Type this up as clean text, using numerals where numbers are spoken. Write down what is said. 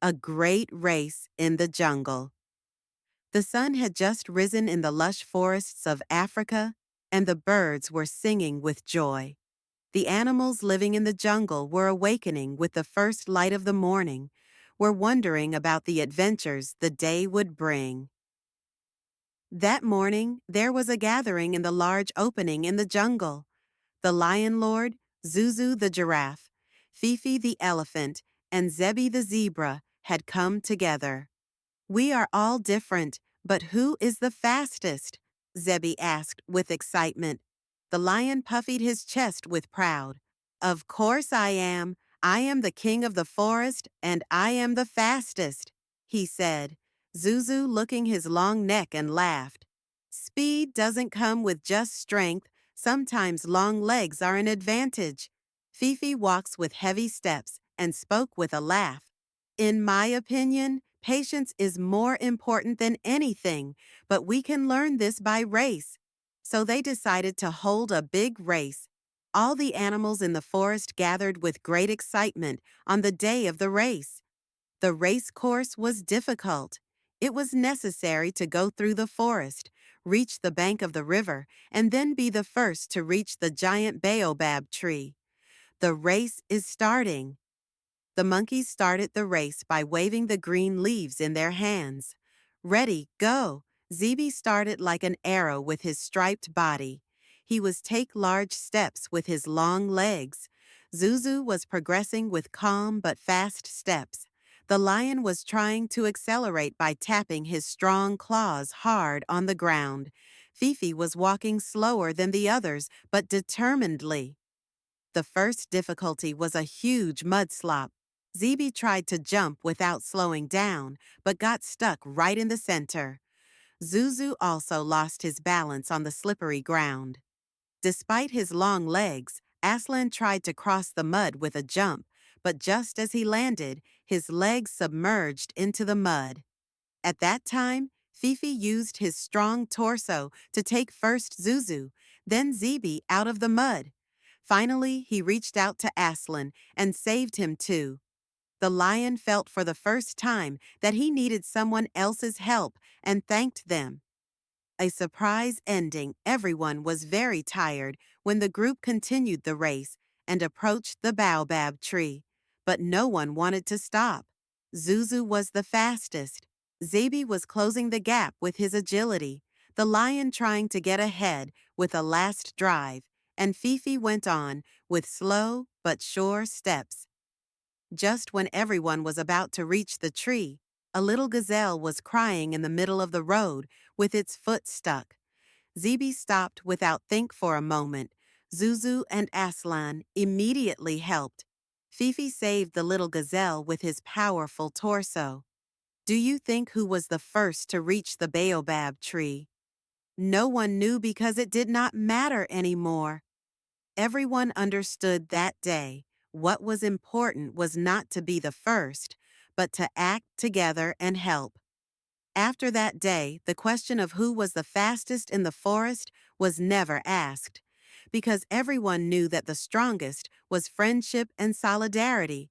A great race in the jungle. The sun had just risen in the lush forests of Africa, and the birds were singing with joy. The animals living in the jungle were awakening with the first light of the morning, were wondering about the adventures the day would bring. That morning, there was a gathering in the large opening in the jungle. The lion lord, Zuzu the giraffe, Fifi the elephant, and Zebi the zebra had come together. "We are all different, but who is the fastest?" Zebi asked with excitement. The lion puffed his chest with pride. "Of course I am. I am the king of the forest, and I am the fastest," he said, Zuzu looking his long neck and laughed. "Speed doesn't come with just strength. Sometimes long legs are an advantage." Fifi walks with heavy steps and spoke with a laugh. "In my opinion, patience is more important than anything, but we can learn this by race." So they decided to hold a big race. All the animals in the forest gathered with great excitement on the day of the race. The race course was difficult. It was necessary to go through the forest, reach the bank of the river, and then be the first to reach the giant baobab tree. The race is starting. The monkeys started the race by waving the green leaves in their hands. "Ready, go!" Zebi started like an arrow with his striped body. He was take large steps with his long legs. Zuzu was progressing with calm but fast steps. The lion was trying to accelerate by tapping his strong claws hard on the ground. Fifi was walking slower than the others, but determinedly. The first difficulty was a huge mudslop. Zebi tried to jump without slowing down, but got stuck right in the center. Zuzu also lost his balance on the slippery ground. Despite his long legs, Aslan tried to cross the mud with a jump, but just as he landed, his legs submerged into the mud. At that time, Fifi used his strong torso to take first Zuzu, then Zebi out of the mud. Finally, he reached out to Aslan and saved him too. The lion felt for the first time that he needed someone else's help and thanked them. A surprise ending. Everyone was very tired when the group continued the race and approached the baobab tree. But no one wanted to stop. Zuzu was the fastest. Zebi was closing the gap with his agility, the lion trying to get ahead with a last drive, and Fifi went on with slow but sure steps. Just when everyone was about to reach the tree, a little gazelle was crying in the middle of the road with its foot stuck. Zebi stopped without think for a moment. Zuzu and Aslan immediately helped. Fifi saved the little gazelle with his powerful torso. Do you think who was the first to reach the baobab tree? No one knew because it did not matter anymore. Everyone understood that day what was important was not to be the first, but to act together and help. After that day, the question of who was the fastest in the forest was never asked, because everyone knew that the strongest was friendship and solidarity,